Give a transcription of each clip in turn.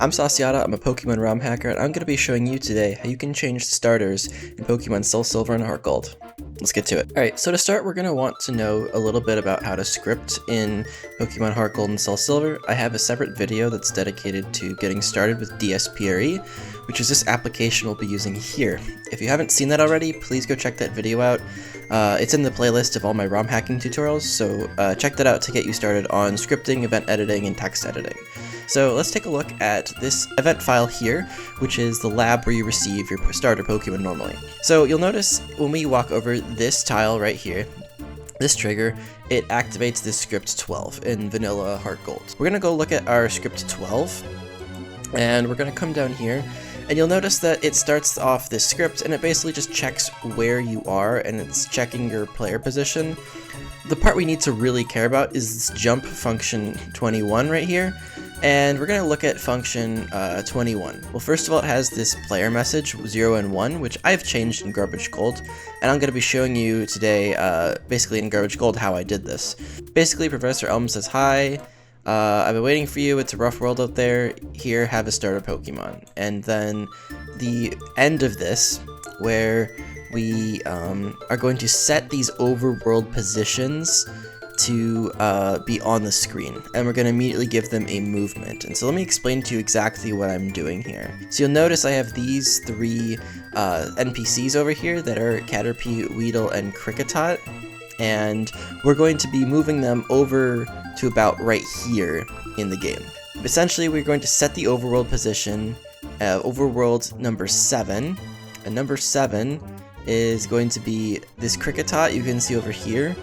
I'm Sauciata, I'm a Pokemon ROM hacker, and I'm going to be showing you today how you can change starters in Pokemon Soulsilver and HeartGold. Let's get to it. Alright, so to start we're going to want to know a little bit about how to script in Pokemon HeartGold and Soulsilver. I have a separate video that's dedicated to getting started with DSPRE, which is this application we'll be using here. If you haven't seen that already, please go check that video out. It's in the playlist of all my ROM hacking tutorials, so check that out to get you started on scripting, event editing, and text editing. So let's take a look at this event file here, which is the lab where you receive your starter Pokemon normally. So you'll notice when we walk over this tile right here, this trigger, it activates this script 12 in vanilla HeartGold. We're going to go look at our script 12, and we're going to come down here, and you'll notice that it starts off this script, and it basically just checks where you are, and it's checking your player position. The part we need to really care about is this jump function 21 right here. And we're going to look at function 21. Well, first of all, it has this player message 0 and 1, which I've changed in GarbageGold, and I'm going to be showing you today, basically in GarbageGold, how I did this. Basically, Professor Elm says, "Hi, I've been waiting for you, it's a rough world out there, here, have a starter Pokemon." And then the end of this, where we are going to set these overworld positions to be on the screen, and we're going to immediately give them a movement. And so let me explain to you exactly what I'm doing here. So you'll notice I have these three NPCs over here that are Caterpie, Weedle, and Kricketot, and we're going to be moving them over to about right here in the game. Essentially, we're going to set the overworld position, overworld number 7, and number 7 is going to be this Kricketot you can see over here,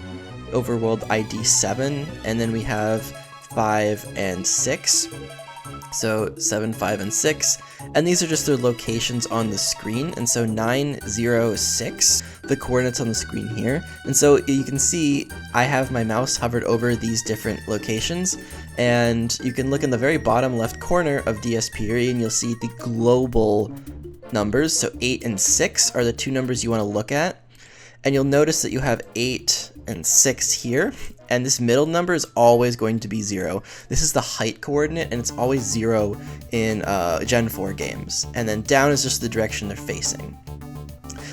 overworld ID 7, and then we have 5 and 6, so 7, 5, and 6, and these are just their locations on the screen. And so 9, 0, 6, the coordinates on the screen here, and so you can see I have my mouse hovered over these different locations, and you can look in the very bottom left corner of DSPRE and you'll see the global numbers. So 8 and 6 are the two numbers you want to look at, and you'll notice that you have 8 and 6 here, and this middle number is always going to be 0. This is the height coordinate, and it's always 0 in Gen 4 games, and then down is just the direction they're facing.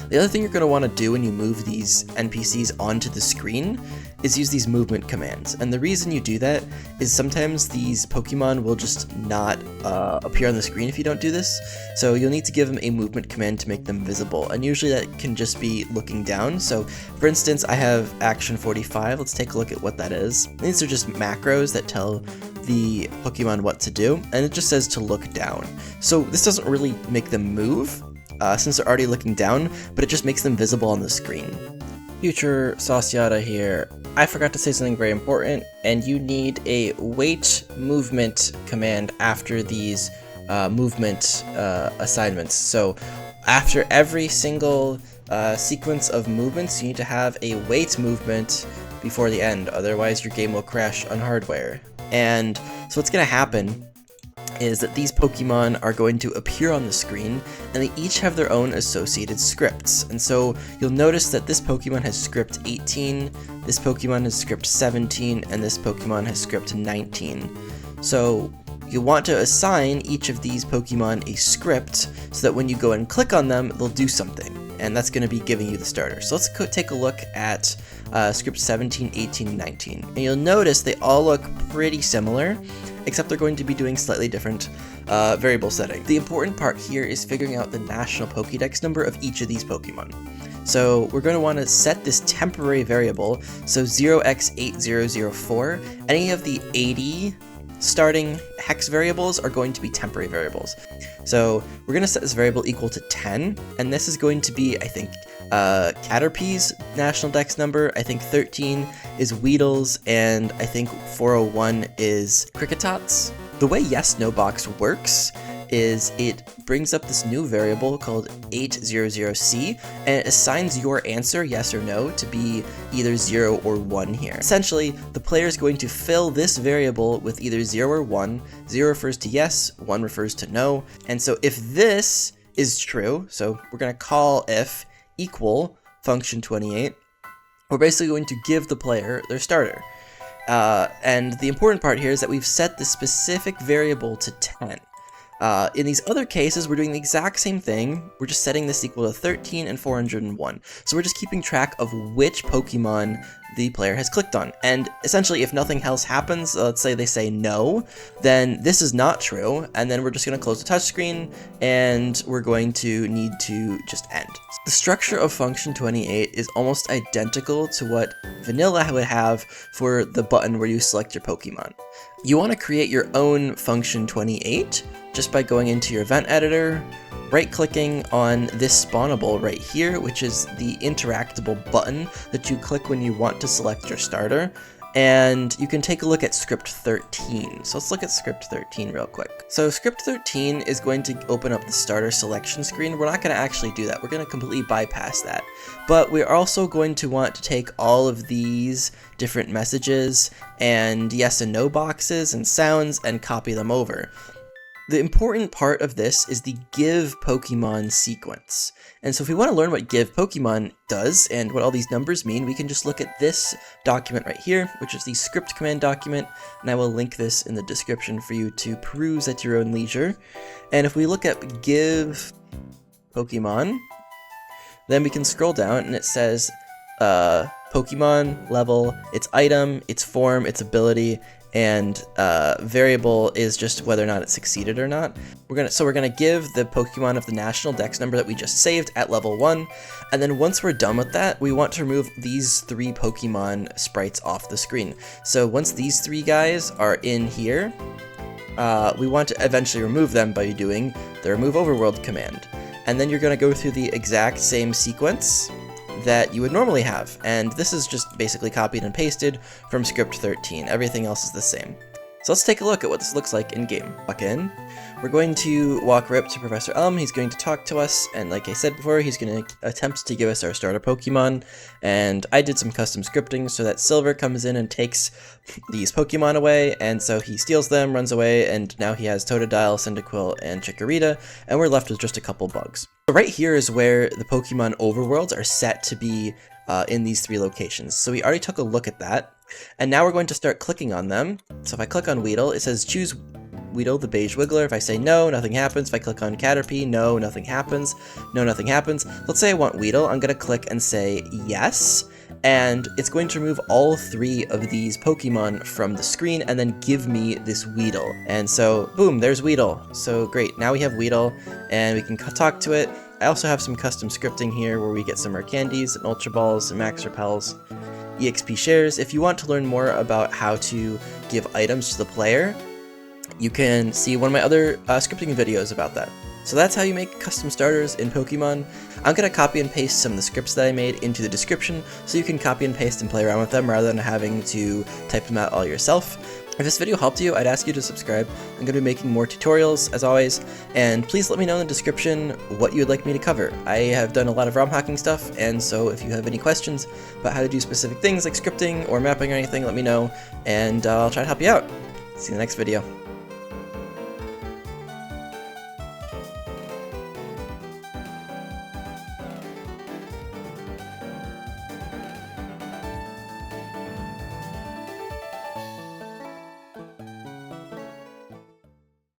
The other thing you're going to want to do when you move these NPCs onto the screen is use these movement commands. And the reason you do that is sometimes these Pokemon will just not appear on the screen if you don't do this. So you'll need to give them a movement command to make them visible. And usually that can just be looking down. So for instance, I have Action 45. Let's take a look at what that is. These are just macros that tell the Pokemon what to do. And it just says to look down. So this doesn't really make them move, since they're already looking down, but it just makes them visible on the screen. Future Sauciata here. I forgot to say something very important, and you need a wait movement command after these movement assignments. So after every single sequence of movements, you need to have a wait movement before the end, otherwise your game will crash on hardware. And so what's going to happen is that these Pokemon are going to appear on the screen, and they each have their own associated scripts. And so you'll notice that this Pokemon has script 18, this Pokemon has script 17, and this Pokemon has script 19. So you want to assign each of these Pokemon a script so that when you go and click on them, they'll do something, and that's going to be giving you the starter. So let's take a look at script 17, 18, 19. And you'll notice they all look pretty similar, except they're going to be doing slightly different variable setting. The important part here is figuring out the national Pokédex number of each of these Pokemon. So we're going to want to set this temporary variable, so 0x8004, any of the 80 starting hex variables are going to be temporary variables. So we're going to set this variable equal to 10, and this is going to be, I think, Caterpie's national dex number, I think 13 is Weedle's, and I think 401 is Kricketot's. The way YesNoBox works is it brings up this new variable called 800C, and it assigns your answer, yes or no, to be either 0 or 1 here. Essentially, the player is going to fill this variable with either 0 or 1. 0 refers to yes, 1 refers to no, and so if this is true, so we're going to call if equal function 28, we're basically going to give the player their starter. And the important part here is that we've set the specific variable to 10. In these other cases, we're doing the exact same thing. We're just setting this equal to 13 and 401. So we're just keeping track of which Pokemon the player has clicked on. And essentially, if nothing else happens, let's say they say no, then this is not true. And then we're just going to close the touchscreen, and we're going to need to just end. The structure of function 28 is almost identical to what vanilla would have for the button where you select your Pokemon. You want to create your own function 28 just by going into your event editor, right-clicking on this spawnable right here, which is the interactable button that you click when you want to select your starter, and you can take a look at script 13. So let's look at script 13 real quick. So script 13 is going to open up the starter selection screen. We're not going to actually do that. We're going to completely bypass that. But we're also going to want to take all of these different messages and yes and no boxes and sounds and copy them over. The important part of this is the GivePokemon sequence. And so if we want to learn what GivePokemon does and what all these numbers mean, we can just look at this document right here, which is the Scrcmd document, and I will link this in the description for you to peruse at your own leisure. And if we look at GivePokemon, then we can scroll down and it says Pokemon, level, its item, its form, its ability, and variable is just whether or not it succeeded or not. We're gonna give the Pokemon of the national dex number that we just saved at level 1, and then once we're done with that, we want to remove these 3 Pokemon sprites off the screen. So once these 3 guys are in here, we want to eventually remove them by doing the remove overworld command. And then you're gonna go through the exact same sequence that you would normally have, and this is just basically copied and pasted from script 13. Everything else is the same. So let's take a look at what this looks like in game. Walk in. We're going to walk right up to Professor Elm. He's going to talk to us, and like I said before, he's going to attempt to give us our starter Pokemon. And I did some custom scripting so that Silver comes in and takes these Pokemon away, and so he steals them, runs away, and now he has Totodile, Cyndaquil, and Chikorita, and we're left with just a couple bugs. So right here is where the Pokemon overworlds are set to be in these 3 locations. So we already took a look at that, and now we're going to start clicking on them. So if I click on Weedle, it says choose Weedle, the beige wiggler. If I say no, nothing happens. If I click on Caterpie, no, nothing happens. No, nothing happens. Let's say I want Weedle. I'm going to click and say yes, and it's going to remove all 3 of these Pokemon from the screen and then give me this Weedle. And so, boom, there's Weedle. So great, now we have Weedle, and we can talk to it. I also have some custom scripting here where we get some rare candies, and Ultra Balls, and Max Repels, EXP shares. If you want to learn more about how to give items to the player, you can see one of my other scripting videos about that. So that's how you make custom starters in Pokemon. I'm going to copy and paste some of the scripts that I made into the description so you can copy and paste and play around with them rather than having to type them out all yourself. If this video helped you, I'd ask you to subscribe. I'm going to be making more tutorials, as always, and please let me know in the description what you would like me to cover. I have done a lot of ROM hacking stuff, and so if you have any questions about how to do specific things like scripting or mapping or anything, let me know, and I'll try to help you out. See you in the next video.